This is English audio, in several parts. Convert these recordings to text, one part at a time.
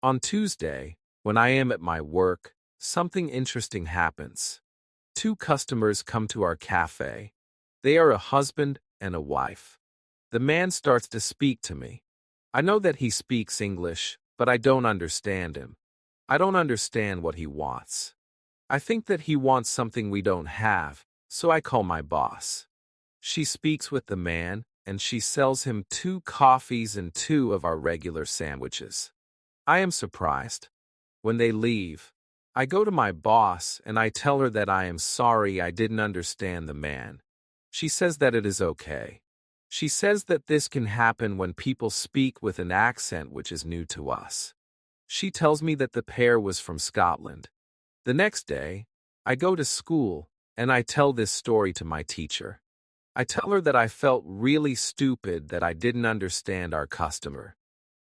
On Tuesday, when I am at my work, something interesting happens. Two customers come to our cafe. They are a husband and a wife. The man starts to speak to me. I know that he speaks English, but I don't understand him. I don't understand what he wants. I think that he wants something we don't have, so I call my boss. She speaks with the man, and she sells him 2 coffees and 2 of our regular sandwiches. I am surprised. When they leave, I go to my boss and I tell her that I am sorry I didn't understand the man. She says that it is okay. She says that this can happen when people speak with an accent which is new to us. She tells me that the pair was from Scotland. The next day, I go to school and I tell this story to my teacher. I tell her that I felt really stupid that I didn't understand our customer.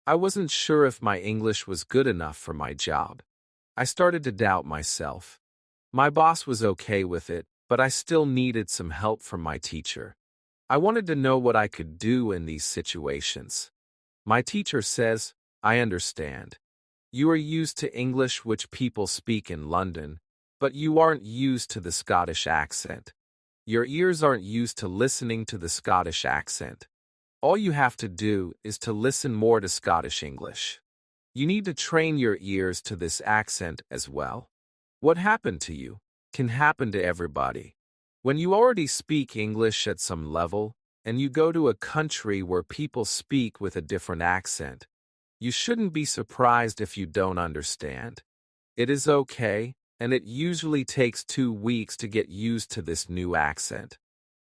I wasn't sure if my English was good enough for my job. I started to doubt myself. My boss was okay with it, but I still needed some help from my teacher. I wanted to know what I could do in these situations. My teacher says, I understand. You are used to English which people speak in London, but you aren't used to the Scottish accent. Your ears aren't used to listening to the Scottish accent. All you have to do is to listen more to Scottish English. You need to train your ears to this accent as well. What happened to you can happen to everybody. When you already speak English at some level, and you go to a country where people speak with a different accent, you shouldn't be surprised if you don't understand. It is okay, and it usually takes 2 weeks to get used to this new accent.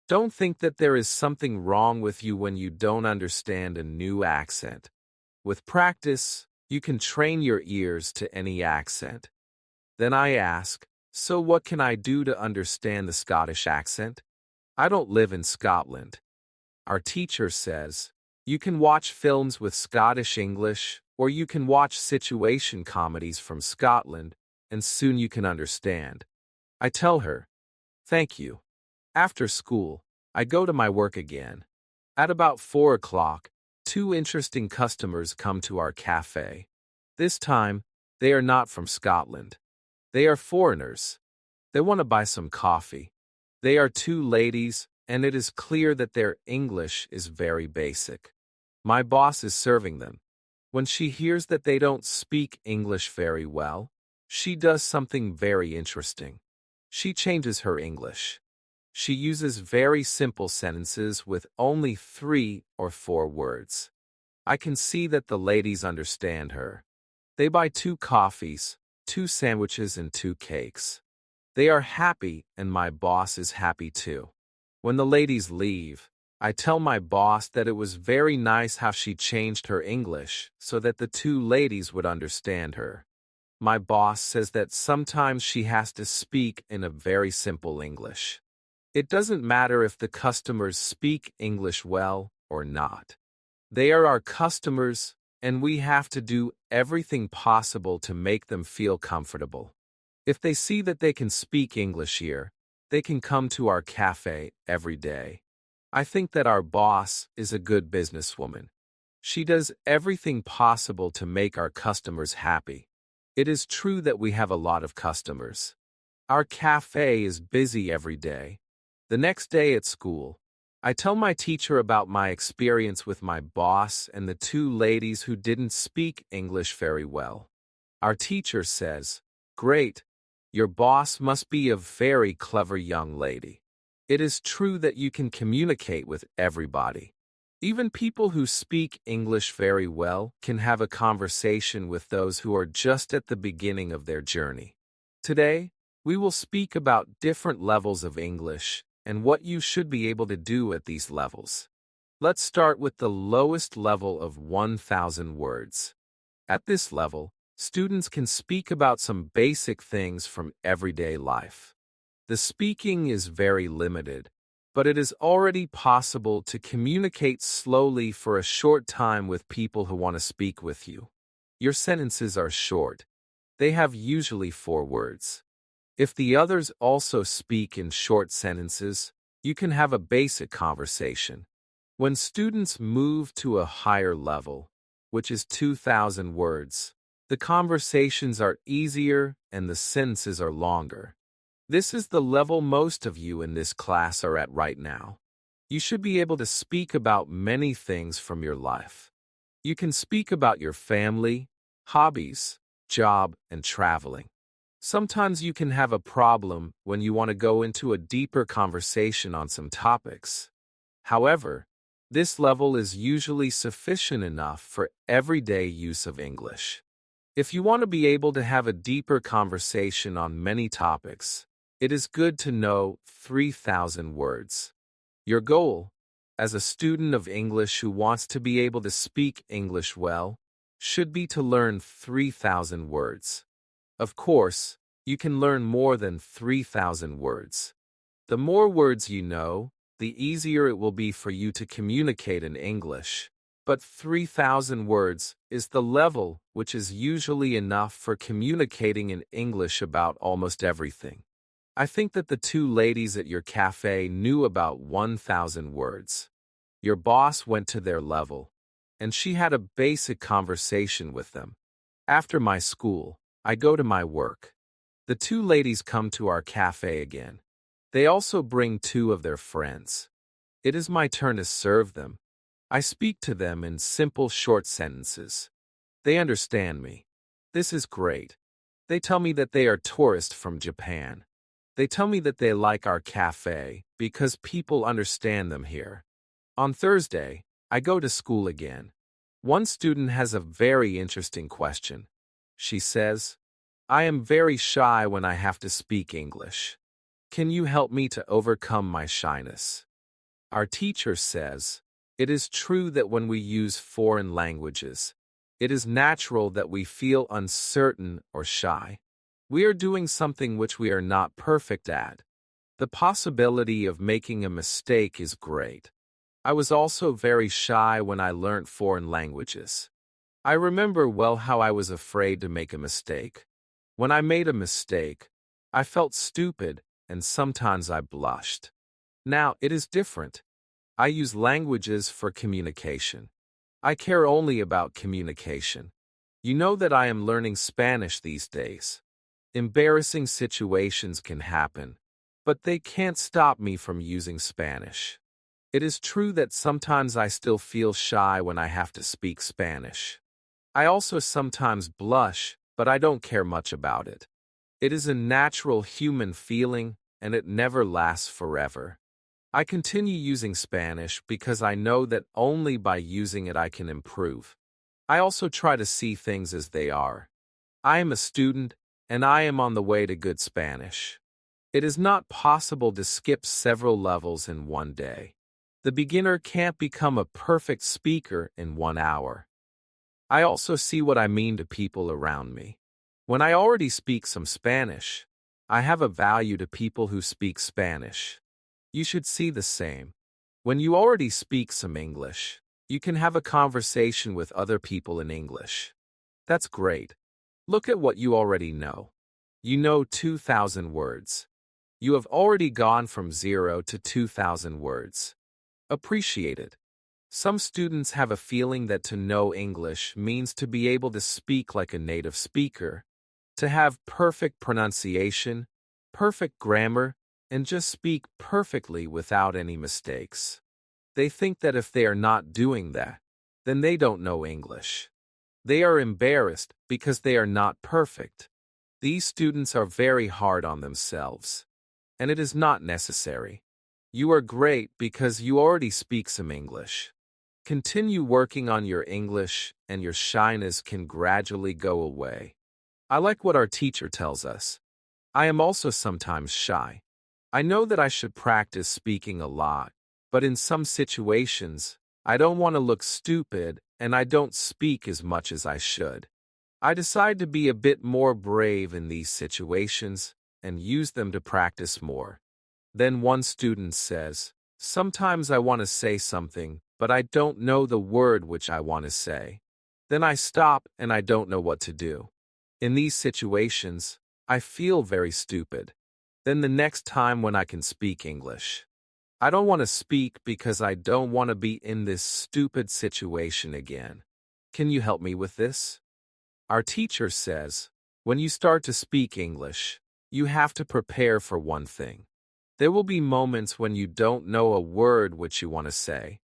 Don't think that there is something wrong with you when you don't understand a new accent. With practice, you can train your ears to any accent. Then I ask, so what can I do to understand the Scottish accent? I don't live in Scotland. Our teacher says, you can watch films with Scottish English, or you can watch situation comedies from Scotland, and soon you can understand. I tell her, thank you. After school, I go to my work again. At about 4 o'clock, 2 interesting customers come to our cafe. This time, they are not from Scotland. They are foreigners. They want to buy some coffee. They are 2 ladies, and it is clear that their English is very basic. My boss is serving them. When she hears that they don't speak English very well, she does something very interesting. She changes her English. She uses very simple sentences with only 3 or 4 words. I can see that the ladies understand her. They buy 2 coffees, 2 sandwiches, and 2 cakes. They are happy, and my boss is happy too. When the ladies leave, I tell my boss that it was very nice how she changed her English so that the 2 ladies would understand her. My boss says that sometimes she has to speak in a very simple English. It doesn't matter if the customers speak English well or not. They are our customers, and we have to do everything possible to make them feel comfortable. If they see that they can speak English here, they can come to our cafe every day. I think that our boss is a good businesswoman. She does everything possible to make our customers happy. It is true that we have a lot of customers. Our cafe is busy every day. The next day at school, I tell my teacher about my experience with my boss and the 2 ladies who didn't speak English very well. Our teacher says, "Great, your boss must be a very clever young lady. It is true that you can communicate with everybody. Even people who speak English very well can have a conversation with those who are just at the beginning of their journey." Today, we will speak about different levels of English and what you should be able to do at these levels. Let's start with the lowest level of 1,000 words. At this level, students can speak about some basic things from everyday life. The speaking is very limited, but it is already possible to communicate slowly for a short time with people who want to speak with you. Your sentences are short. They have usually 4 words. If the others also speak in short sentences, you can have a basic conversation. When students move to a higher level, which is 2,000 words, The conversations are easier and the sentences are longer. This is the level most of you in this class are at right now. You should be able to speak about many things from your life. You can speak about your family, hobbies, job, and traveling. Sometimes you can have a problem when you want to go into a deeper conversation on some topics. However, this level is usually sufficient enough for everyday use of English. If you want to be able to have a deeper conversation on many topics, it is good to know 3,000 words. Your goal, as a student of English who wants to be able to speak English well, should be to learn 3,000 words. Of course, you can learn more than 3,000 words. The more words you know, the easier it will be for you to communicate in English. But 3,000 words is the level which is usually enough for communicating in English about almost everything. I think that the two ladies at your cafe knew about 1,000 words. Your boss went to their level, and she had a basic conversation with them. After my school, I go to my work. The two ladies come to our cafe again. They also bring two of their friends. It is my turn to serve them. I speak to them in simple short sentences. They understand me. This is great. They tell me that they are tourists from Japan. They tell me that they like our cafe because people understand them here. On Thursday, I go to school again. One student has a very interesting question. She says, "I am very shy when I have to speak English. Can you help me to overcome my shyness?" Our teacher says, "It is true that when we use foreign languages, it is natural that we feel uncertain or shy. We are doing something which we are not perfect at. The possibility of making a mistake is great. I was also very shy when I learnt foreign languages. I remember well how I was afraid to make a mistake. When I made a mistake, I felt stupid and sometimes I blushed. Now it is different. I use languages for communication. I care only about communication. You know that I am learning Spanish these days. Embarrassing situations can happen, but they can't stop me from using Spanish. It is true that sometimes I still feel shy when I have to speak Spanish. I also sometimes blush, but I don't care much about it. It is a natural human feeling, and it never lasts forever. I continue using Spanish because I know that only by using it I can improve. I also try to see things as they are. I am a student, and I am on the way to good Spanish. It is not possible to skip several levels in one day. The beginner can't become a perfect speaker in 1 hour. I also see what I mean to people around me. When I already speak some Spanish, I have a value to people who speak Spanish. You should see the same. When you already speak some English, you can have a conversation with other people in English. That's great. Look at what you already know. You know 2,000 words. You have already gone from 0 to 2,000 words. Appreciate it. Some students have a feeling that to know English means to be able to speak like a native speaker, to have perfect pronunciation, perfect grammar, and just speak perfectly without any mistakes. They think that if they are not doing that, then they don't know English. They are embarrassed because they are not perfect. These students are very hard on themselves, and it is not necessary. You are great because you already speak some English. Continue working on your English, and your shyness can gradually go away. I like what our teacher tells us. I am also sometimes shy. I know that I should practice speaking a lot, but in some situations, I don't want to look stupid and I don't speak as much as I should. I decide to be a bit more brave in these situations and use them to practice more. Then one student says, "Sometimes I want to say something, but I don't know the word which I want to say. Then I stop and I don't know what to do. In these situations, I feel very stupid. Then the next time when I can speak English, I don't want to speak because I don't want to be in this stupid situation again. Can you help me with this?" Our teacher says, when you start to speak English, you have to prepare for one thing. There will be moments when you don't know a word which you want to say.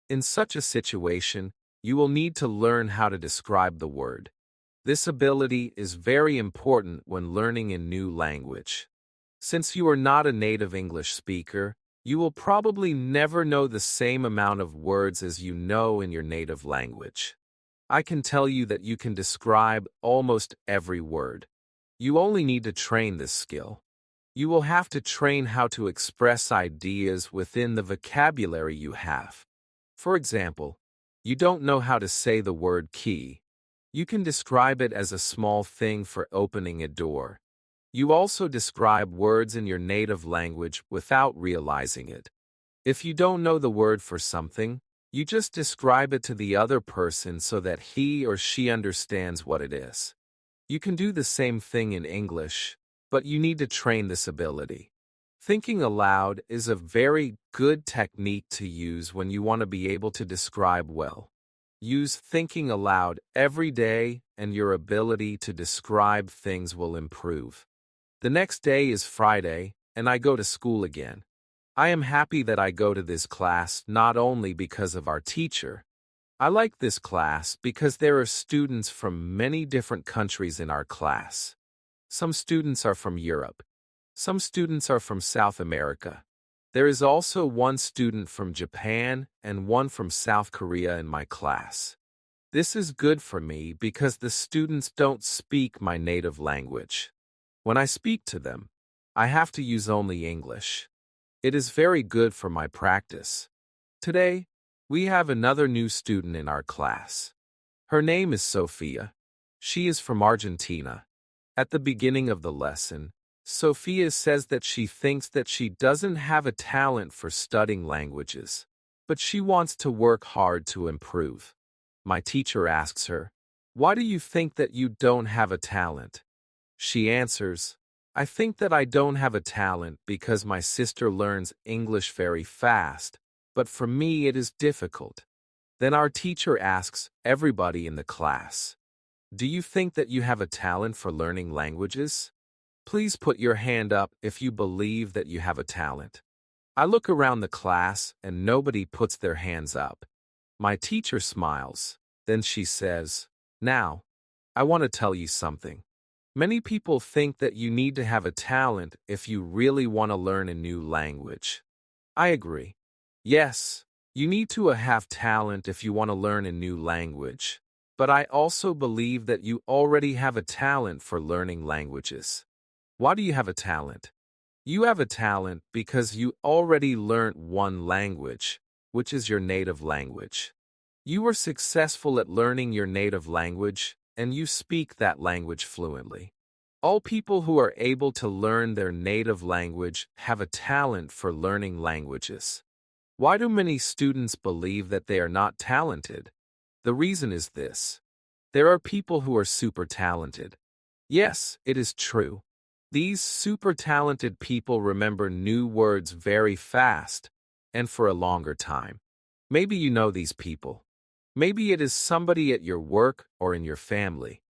In such a situation, you will need to learn how to describe the word. This ability is very important when learning a new language. Since you are not a native English speaker, you will probably never know the same amount of words as you know in your native language. I can tell you that you can describe almost every word. You only need to train this skill. You will have to train how to express ideas within the vocabulary you have. For example, you don't know how to say the word key. You can describe it as a small thing for opening a door. You also describe words in your native language without realizing it. If you don't know the word for something, you just describe it to the other person so that he or she understands what it is. You can do the same thing in English, but you need to train this ability. Thinking aloud is a very good technique to use when you want to be able to describe well. Use thinking aloud every day and your ability to describe things will improve. The next day is Friday, and I go to school again. I am happy that I go to this class not only because of our teacher. I like this class because there are students from many different countries in our class. Some students are from Europe. Some students are from South America. There is also one student from Japan and one from South Korea in my class. This is good for me because the students don't speak my native language. When I speak to them, I have to use only English. It is very good for my practice. Today, we have another new student in our class. Her name is Sophia. She is from Argentina. At the beginning of the lesson, Sophia says that she thinks that she doesn't have a talent for studying languages, but she wants to work hard to improve. My teacher asks her, "Why do you think that you don't have a talent?" She answers, "I think that I don't have a talent because my sister learns English very fast, but for me it is difficult." Then our teacher asks everybody in the class, "Do you think that you have a talent for learning languages? Please put your hand up if you believe that you have a talent." I look around the class and nobody puts their hands up. My teacher smiles. Then she says, "Now, I want to tell you something. Many people think that you need to have a talent if you really want to learn a new language. I agree. Yes, you need to have talent if you want to learn a new language. But I also believe that you already have a talent for learning languages. Why do you have a talent? You have a talent because you already learned one language, which is your native language. You were successful at learning your native language, and you speak that language fluently. All people who are able to learn their native language have a talent for learning languages. Why do many students believe that they are not talented? The reason is this. There are people who are super talented. Yes, it is true. These super talented people remember new words very fast and for a longer time. Maybe you know these people. Maybe it is somebody at your work or in your family.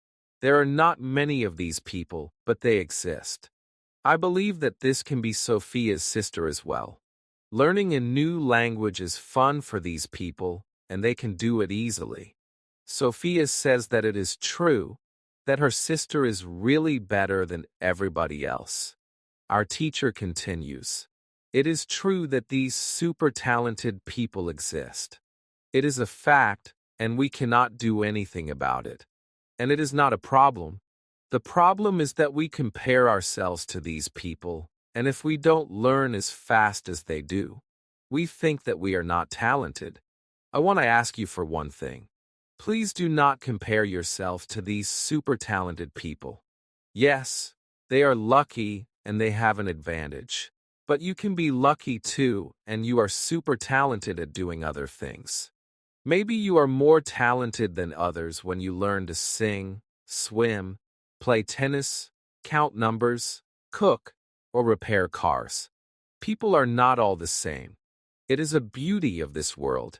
There are not many of these people, but they exist. I believe that this can be Sophia's sister as well. Learning a new language is fun for these people, and they can do it easily. Sophia says that it is true, that her sister is really better than everybody else. Our teacher continues. It is true that these super talented people exist. It is a fact, and we cannot do anything about it. And it is not a problem. The problem is that we compare ourselves to these people, and if we don't learn as fast as they do, we think that we are not talented. I want to ask you for one thing. Please do not compare yourself to these super talented people. Yes, they are lucky and they have an advantage. But you can be lucky too, and you are super talented at doing other things. Maybe you are more talented than others when you learn to sing, swim, play tennis, count numbers, cook, or repair cars. People are not all the same. It is a beauty of this world.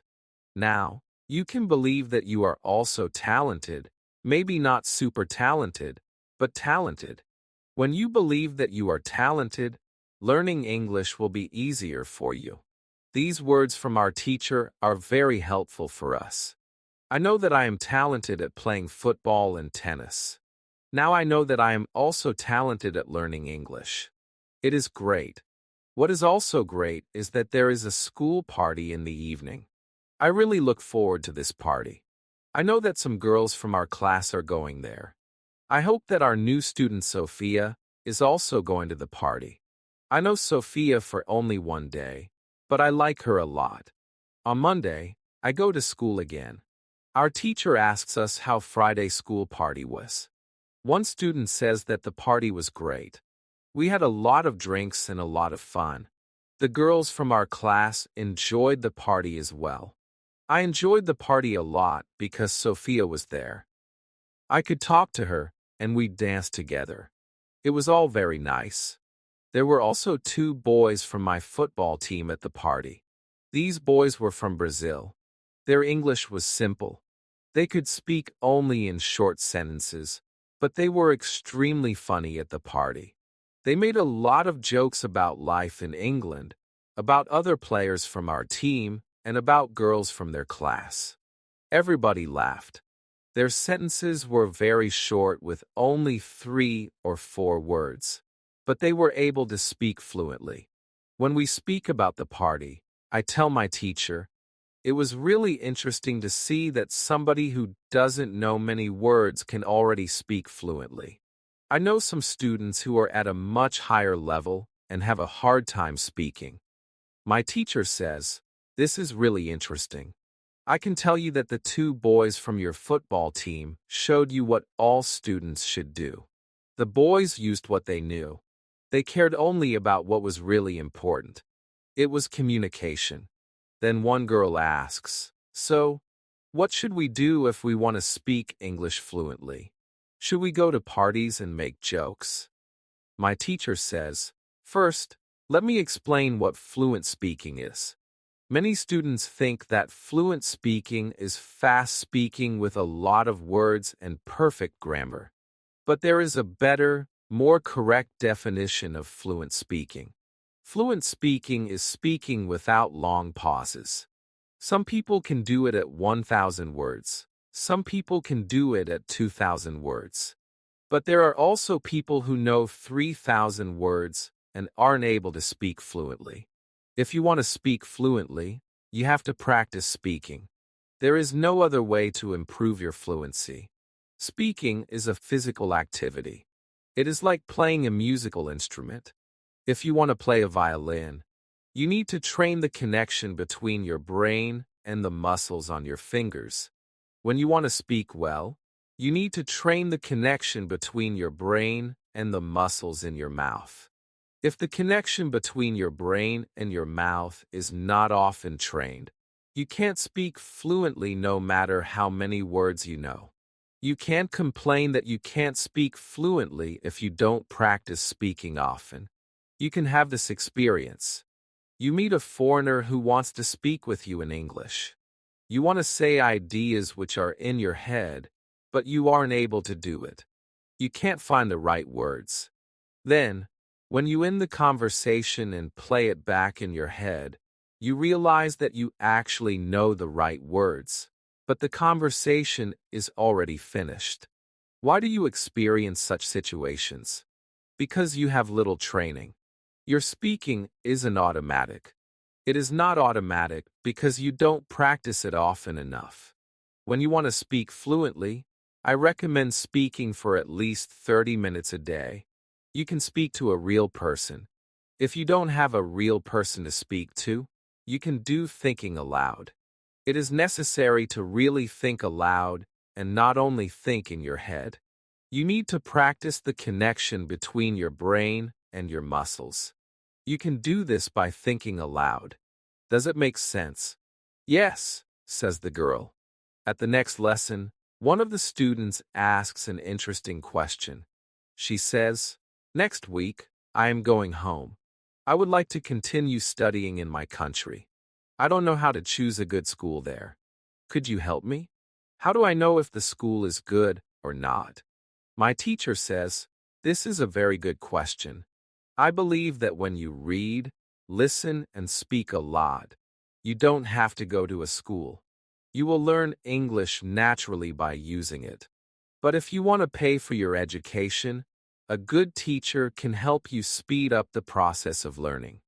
Now, you can believe that you are also talented Maybe not super talented, but talented. When you believe that you are talented, learning English will be easier for you. These words from our teacher are very helpful for us. I know that I am talented at playing football and tennis. Now I know that I am also talented at learning English. It is great. What is also great is that there is a school party in the evening. I really look forward to this party. I know that some girls from our class are going there. I hope that our new student Sophia is also going to the party. I know Sophia for only one day, but I like her a lot. On Monday, I go to school again. Our teacher asks us how Friday's school party was. One student says that the party was great. We had a lot of drinks and a lot of fun. The girls from our class enjoyed the party as well. I enjoyed the party a lot because Sophia was there. I could talk to her, and we danced together. It was all very nice. There were also two boys from my football team at the party. These boys were from Brazil. Their English was simple. They could speak only in short sentences, but they were extremely funny at the party. They made a lot of jokes about life in England, about other players from our team, and about girls from their class. Everybody laughed. Their sentences were very short with only 3 or 4 words, but they were able to speak fluently. When we speak about the party, I tell my teacher, it was really interesting to see that somebody who doesn't know many words can already speak fluently. I know some students who are at a much higher level and have a hard time speaking. My teacher says, this is really interesting. I can tell you that the two boys from your football team showed you what all students should do. The boys used what they knew. They cared only about what was really important. It was communication. Then one girl asks, so, what should we do if we want to speak English fluently? Should we go to parties and make jokes? My teacher says, first, let me explain what fluent speaking is. Many students think that fluent speaking is fast speaking with a lot of words and perfect grammar. But there is a better, more correct definition of fluent speaking. Fluent speaking is speaking without long pauses. Some people can do it at 1,000 words. Some people can do it at 2,000 words. But there are also people who know 3,000 words and aren't able to speak fluently. If you want to speak fluently, you have to practice speaking. There is no other way to improve your fluency. Speaking is a physical activity. It is like playing a musical instrument. If you want to play a violin, you need to train the connection between your brain and the muscles on your fingers. When you want to speak well, you need to train the connection between your brain and the muscles in your mouth. If the connection between your brain and your mouth is not often trained, you can't speak fluently no matter how many words you know. You can't complain that you can't speak fluently if you don't practice speaking often. You can have this experience. You meet a foreigner who wants to speak with you in English. You want to say ideas which are in your head, but you aren't able to do it. You can't find the right words. Then, when you end the conversation and play it back in your head, you realize that you actually know the right words, but the conversation is already finished. Why do you experience such situations? Because you have little training. Your speaking isn't automatic. It is not automatic because you don't practice it often enough. When you want to speak fluently, I recommend speaking for at least 30 minutes a day. You can speak to a real person. If you don't have a real person to speak to, you can do thinking aloud. It is necessary to really think aloud and not only think in your head. You need to practice the connection between your brain and your muscles. You can do this by thinking aloud. Does it make sense? Yes, says the girl. At the next lesson, one of the students asks an interesting question. She says, next week, I am going home. I would like to continue studying in my country. I don't know how to choose a good school there. Could you help me? How do I know if the school is good or not? My teacher says, this is a very good question. I believe that when you read, listen, and speak a lot, you don't have to go to a school. You will learn English naturally by using it. But if you want to pay for your education, a good teacher can help you speed up the process of learning.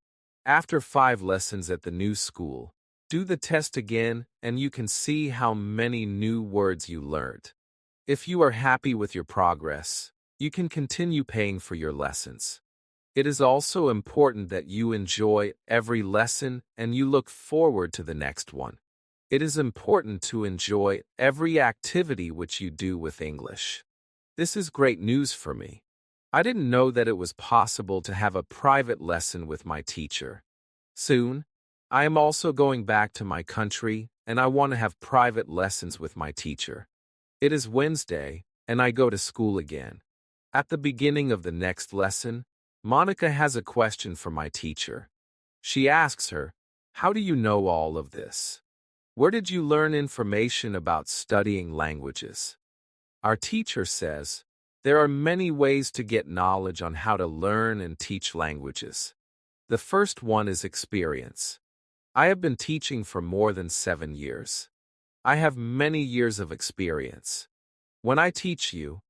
After 5 lessons at the new school, do the test again and you can see how many new words you learned. If you are happy with your progress, you can continue paying for your lessons. It is also important that you enjoy every lesson and you look forward to the next one. It is important to enjoy every activity which you do with English. This is great news for me. I didn't know that it was possible to have a private lesson with my teacher. Soon, I am also going back to my country and I want to have private lessons with my teacher. It is Wednesday and I go to school again. At the beginning of the next lesson, Monica has a question for my teacher. She asks her, "How do you know all of this? Where did you learn information about studying languages?" Our teacher says, there are many ways to get knowledge on how to learn and teach languages. The first one is experience. I have been teaching for more than 7 years. I have many years of experience. When I teach you,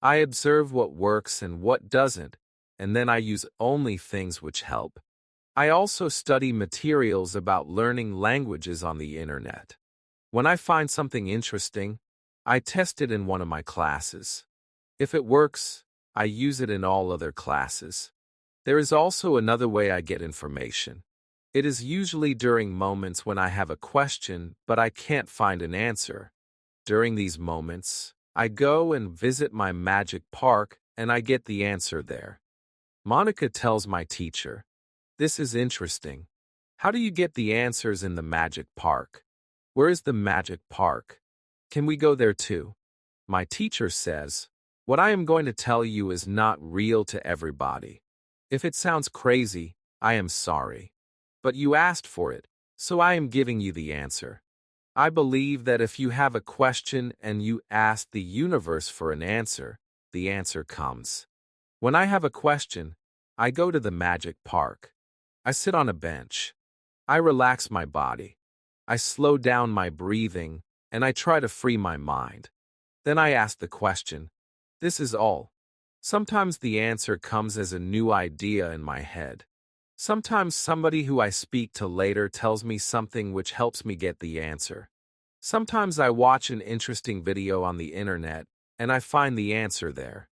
I observe what works and what doesn't, and then I use only things which help. I also study materials about learning languages on the internet. When I find something interesting, I test it in one of my classes. If it works, I use it in all other classes. There is also another way I get information. It is usually during moments when I have a question but I can't find an answer. During these moments, I go and visit my magic park and I get the answer there. Monica tells my teacher, "This is interesting. How do you get the answers in the magic park? Where is the magic park? Can we go there too?" My teacher says, "What I am going to tell you is not real to everybody. If it sounds crazy, I am sorry. But you asked for it, so I am giving you the answer. I believe that if you have a question and you ask the universe for an answer, the answer comes. When I have a question, I go to the magic park. I sit on a bench. I relax my body. I slow down my breathing, and I try to free my mind. Then I ask the question. This is all. Sometimes the answer comes as a new idea in my head. Sometimes somebody who I speak to later tells me something which helps me get the answer. Sometimes I watch an interesting video on the internet, and I find the answer there.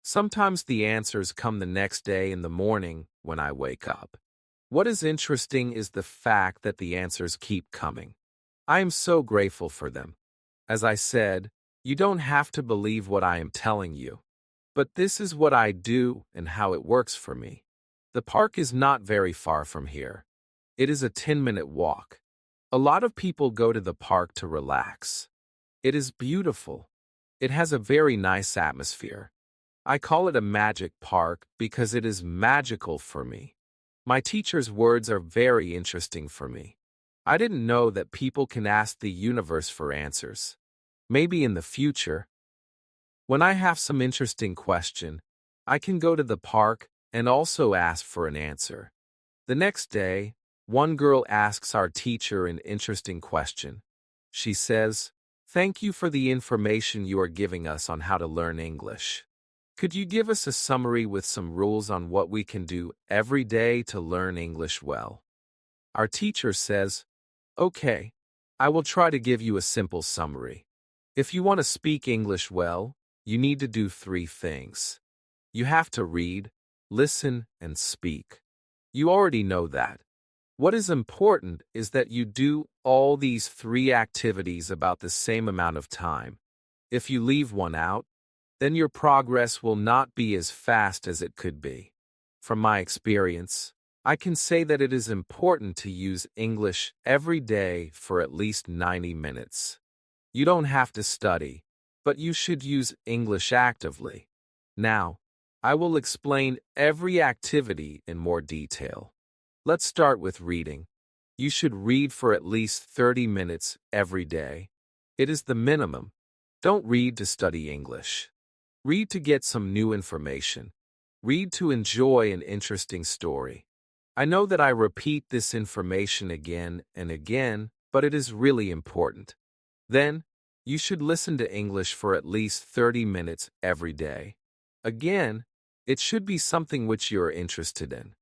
Sometimes the answers come the next day in the morning when I wake up. What is interesting is the fact that the answers keep coming. I am so grateful for them. As I said, you don't have to believe what I am telling you. But this is what I do and how it works for me. The park is not very far from here. It is a 10-minute walk. A lot of people go to the park to relax. It is beautiful. It has a very nice atmosphere. I call it a magic park because it is magical for me. My teacher's words are very interesting for me. I didn't know that people can ask the universe for answers. Maybe in the future, when I have some interesting question, I can go to the park and also ask for an answer. The next day, one girl asks our teacher an interesting question. She says, "Thank you for the information you are giving us on how to learn English. Could you give us a summary with some rules on what we can do every day to learn English well?" Our teacher says, "Okay, I will try to give you a simple summary. If you want to speak English well, you need to do 3 things. You have to read, listen, and speak. You already know that. What is important is that you do all these 3 activities about the same amount of time. If you leave one out, then your progress will not be as fast as it could be. From my experience, I can say that it is important to use English every day for at least 90 minutes. You don't have to study, but you should use English actively. Now, I will explain every activity in more detail. Let's start with reading. You should read for at least 30 minutes every day. It is the minimum. Don't read to study English. Read to get some new information. Read to enjoy an interesting story. I know that I repeat this information again and again, but it is really important. Then, you should listen to English for at least 30 minutes every day. Again, it should be something which you are interested in.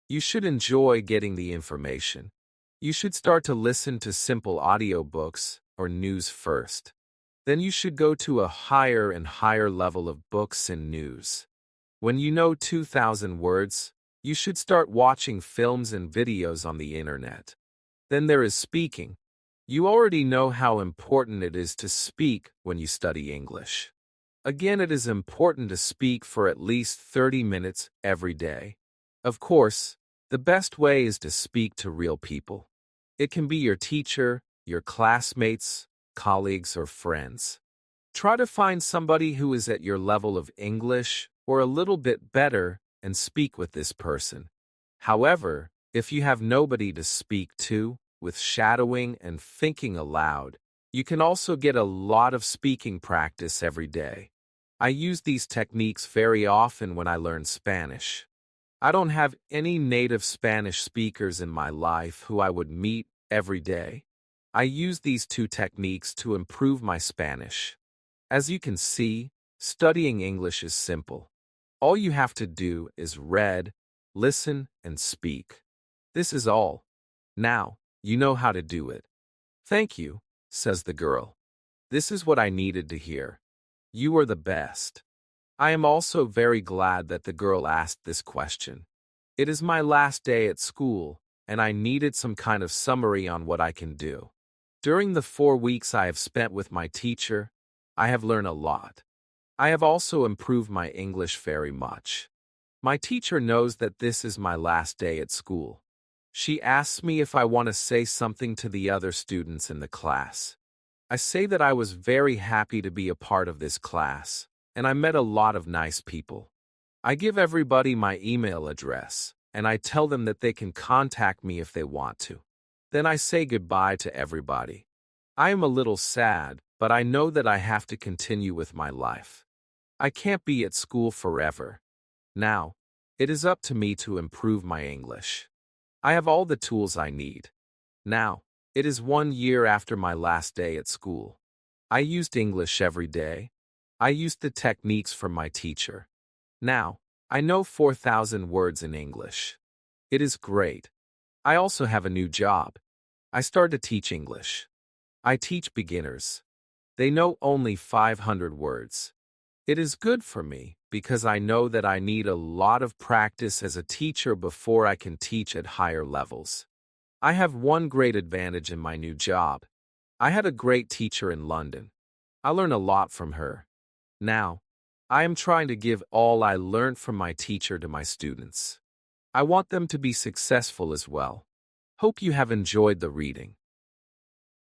You should enjoy getting the information. You should start to listen to simple audiobooks or news first. Then you should go to a higher and higher level of books and news. When you know 2,000 words, you should start watching films and videos on the internet. Then there is speaking. You already know how important it is to speak when you study English. Again, it is important to speak for at least 30 minutes every day. Of course, the best way is to speak to real people. It can be your teacher, your classmates, colleagues, or friends. Try to find somebody who is at your level of English or a little bit better and speak with this person. However, if you have nobody to speak to, with shadowing and thinking aloud, you can also get a lot of speaking practice every day. I use these techniques very often when I learn Spanish. I don't have any native Spanish speakers in my life who I would meet every day. I use these two techniques to improve my Spanish. As you can see, studying English is simple. All you have to do is read, listen, and speak. This is all. Now, you know how to do it. Thank you, says the girl. This is what I needed to hear. You are the best. I am also very glad that the girl asked this question. It is my last day at school, and I needed some kind of summary on what I can do. During the 4 weeks I have spent with my teacher, I have learned a lot. I have also improved my English very much. My teacher knows that this is my last day at school. She asks me if I want to say something to the other students in the class. I say that I was very happy to be a part of this class, and I met a lot of nice people. I give everybody my email address, and I tell them that they can contact me if they want to. Then I say goodbye to everybody. I am a little sad, but I know that I have to continue with my life. I can't be at school forever. Now, it is up to me to improve my English. I have all the tools I need. Now, it is 1 year after my last day at school. I used English every day. I used the techniques from my teacher. Now, I know 4,000 words in English. It is great. I also have a new job. I started to teach English. I teach beginners. They know only 500 words. It is good for me because I know that I need a lot of practice as a teacher before I can teach at higher levels. I have one great advantage in my new job. I had a great teacher in London. I learned a lot from her. Now, I am trying to give all I learned from my teacher to my students. I want them to be successful as well. Hope you have enjoyed the reading.